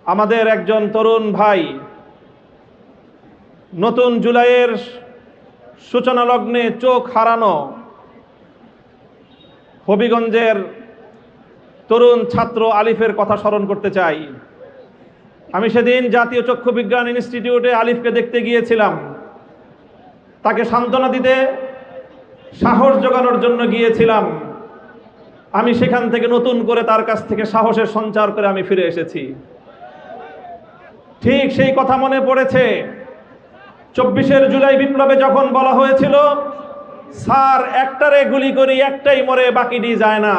আমাদের একজন তরুণ ভাই নতুন জুলাইয়ের সূচনা লগ্নে চোখ হারানো হবিগঞ্জের তরুণ ছাত্র আলিফের কথা স্মরণ করতে চাই। আমি সেদিন জাতীয় চক্ষু বিজ্ঞান ইনস্টিটিউটে আলিফকে দেখতে গিয়েছিলাম। তাকে সান্ত্বনা দিতে, সাহস জোগানোর জন্য গিয়েছিলাম। আমি সেখান থেকে নতুন করে তার কাছ থেকে সাহসের সঞ্চার করে আমি ফিরে এসেছি। ঠিক সেই কথা মনে পড়েছে 24শে জুলাই বিপ্লবে যখন বলা হয়েছিল, স্যার একটারে গুলি করি একটাই মরে বাকিটি যায় না।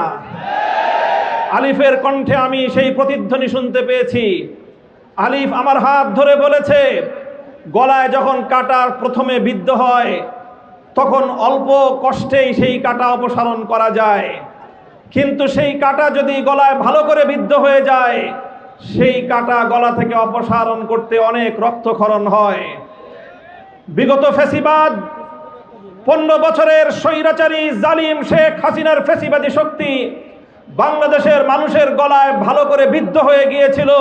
আলিফের কণ্ঠে আমি সেই প্রতিধ্বনি শুনতে পেয়েছি। আলিফ আমার হাত ধরে বলেছে, গলায় যখন কাটা প্রথমে বিদ্ধ হয় তখন অল্প কষ্টেই সেই কাটা অপসারণ করা যায়, কিন্তু সেই কাটা যদি গলায় ভালো করে বিদ্ধ হয়ে যায় সেই কাটা গলা থেকে অপসারণ করতে অনেক রক্তক্ষরণ হয়। বিগত ফ্যাসিবাদ 15 বছরের স্বৈরাচারী জালিম শেখ হাসিনার ফ্যাসিবাদী শক্তি বাংলাদেশের মানুষের গলায় ভালো করে বিদ্ধ হয়ে গিয়েছিল।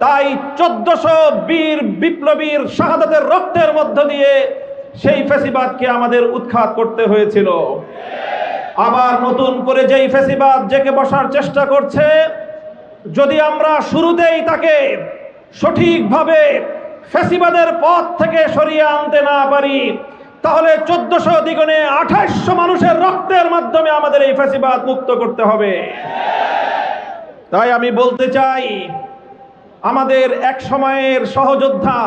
তাই 1400 বীর বিপ্লবীর শাহাদাতের রক্তের মধ্য দিয়ে সেই ফ্যাসিবাদকে আমাদের উৎখাত করতে হয়েছিল। আবার নতুন করে যেই ফ্যাসিবাদ জেগে বসার চেষ্টা করছে, যদি আমরা শুরুতেই তাকে সঠিকভাবে ফ্যাসিবাদের পথ থেকে সরিয়ে আনতে না পারি, তাহলে 1400 দ্বিগুণে 2800 মানুষের রক্তের মাধ্যমে আমাদের এই ফ্যাসিবাদ মুক্ত করতে হবে। তাই আমি বলতে চাই, আমাদের এক সময়ের সহযোদ্ধা,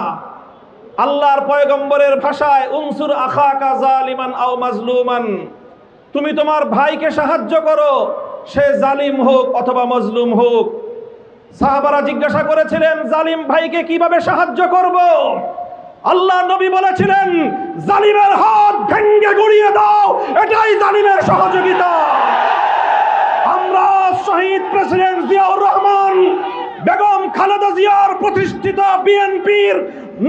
আল্লাহর পয়গম্বরের ভাষায় উনসুর আখাকা জালিমান আও মাজলুমান, তুমি তোমার ভাইকে সাহায্য করো, সে জালিম হোক অথবা মজলুম হোক। সাহাবারা জিজ্ঞাসা করেছিলেন, জালিম ভাইকে কিভাবে সাহায্য করব? আল্লাহ নবী বলেছিলেন, জালিমের হাত ভেঙ্গে গুড়িয়ে দাও, এটাই জালিমের সহযোগিতা। আমরা শহীদ প্রেসিডেন্ট জিয়াউর রহমান, বেগম খালেদা জিয়ার প্রতিষ্ঠিত বিএনপির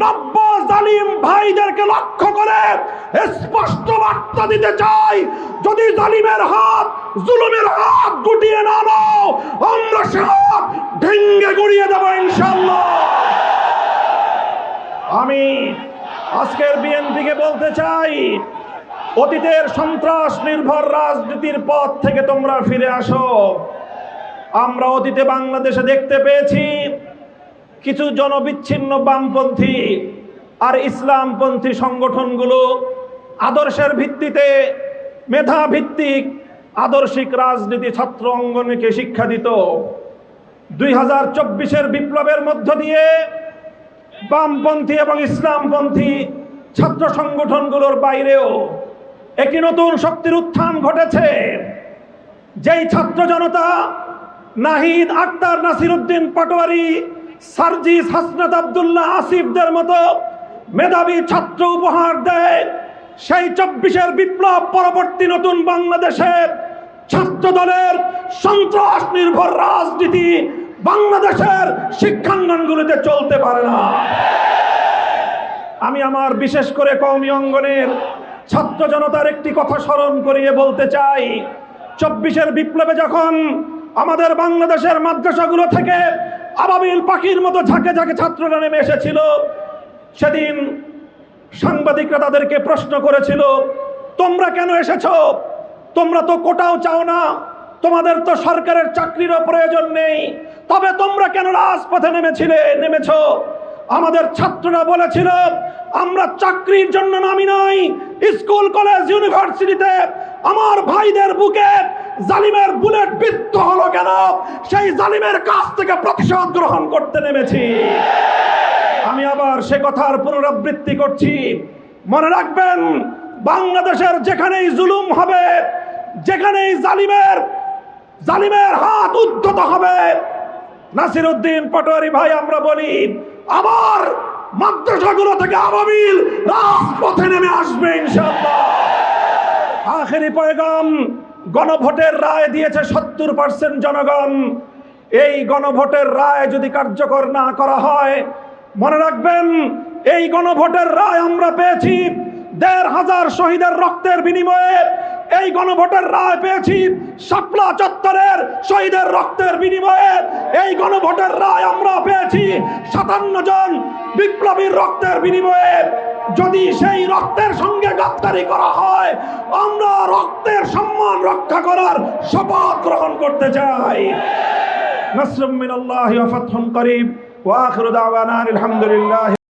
90 জালিম ভাইদেরকে লক্ষ্য করে স্পষ্ট বার্তা দিতে চাই, যদি জালিমের হাত, জুলুমের হাত গুটিয়ে না নাও, আমরা সে হাত ভেঙ্গে গুড়িয়ে দেব ইনশাআল্লাহ। আমি আজকের বিএনপিকে বলতে চাই, অতীতের সন্ত্রাস নির্ভর রাজনীতির পথ থেকে তোমরা ফিরে আসো। আমরা অতীতে বাংলাদেশে দেখতে পেয়েছি কিছু জনবিচ্ছিন্ন বামপন্থী আর ইসলামপন্থী সংগঠনগুলো আদর্শের ভিত্তিতে, মেধা ভিত্তিক আদর্শিক রাজনীতি ছাত্র অঙ্গনকে শিক্ষা দিত। 2024-এর বিপ্লবের মধ্য দিয়ে বামপন্থী এবং ইসলামপন্থী ছাত্র সংগঠনগুলোর বাইরেও একটি নতুন শক্তির উত্থান ঘটেছে। যেই ছাত্র জনতা নাহিদ, আক্তার, নাসিরউদ্দিন পাটোয়ারি, সার্জিস, হাসনাত আব্দুল্লাহ, আসিফদের মতো মেধাবী ছাত্র উপহার দেয়, সেই 24-এর বিপ্লব পরবর্তী নতুন বাংলাদেশে ছাত্র দলের সন্ত্রাস নির্ভর রাজনীতি বাংলাদেশের শিক্ষাঙ্গনগুলিতে চলতে পারে না। আমি আমার বিশেষ করে কওমি অঙ্গনের ছাত্র জনতার একটি কথা স্মরণ করিয়ে বলতে চাই, 24-এর বিপ্লবে যখন আমাদের বাংলাদেশের মাদ্রাসাগুলো থেকে আবাবিল পাখির মতো ঝাঁকে ঝাঁকে ছাত্ররা নেমে এসেছিল, সেদিন সাংবাদিকরা তাদেরকে প্রশ্ন করেছিল, তোমরা কেন এসেছো? তোমরা তো কোটাও চাও না, তোমাদের তো সরকারের চাকরিরও প্রয়োজন নেই, তবে তোমরা কেন রাজপথে নেমেছো? আমাদের ছাত্ররা বলেছিল, আমরা চাকরির জন্য নামি নাই, স্কুল কলেজ ইউনিভার্সিটিতে আমার ভাইদের বুকে জালিমের বুলেট বিদ্ধ হলো কেন, সেই জালিমের কাছ থেকে প্রতিশোধ গ্রহণ করতে নেমেছি। আমি আবার সে কথার পুনরাবৃত্তি করছি, মনে রাখবেন, বাংলাদেশের যেখানেই জুলুম হবে, যেখানেই জালিমের হাত উদ্ধত হবে, নাসিরউদ্দিন পাটোয়ারি ভাই আমরা বলি, আবার মাদ্রাসাগুলো থেকে আবাবিল রাজপথে নেমে আসবে ইনশাআল্লাহ। আখেরি পয়গাম, গণভোটের রায় দিয়েছে 70% জনগণ। এই গণভোটের রায় যদি কার্যকর না করা হয়, মনে রাখবেন, এই গণভোটের রায় আমরা পেয়েছি 1500 শহীদের রক্তের বিনিময়ে এই গণভোটের রায় পেয়েছি শাপলা চত্বরের শহীদের রক্তের বিনিময়ে। এই গণভোটের রায় আমরা পেয়েছি 57 জন বিপ্লবীর রক্তের বিনিময়ে। যদি সেই রক্তের সঙ্গে গাদ্দারি করা হয়, আমরা রক্তের সম্মান রক্ষা করার শপথ গ্রহণ করতে চাই। নাসরুম মিনাল্লাহি ওয়া ফাতহুন করিব ওয়া আখিরু দাওয়ানা আলহামদুলিল্লাহ।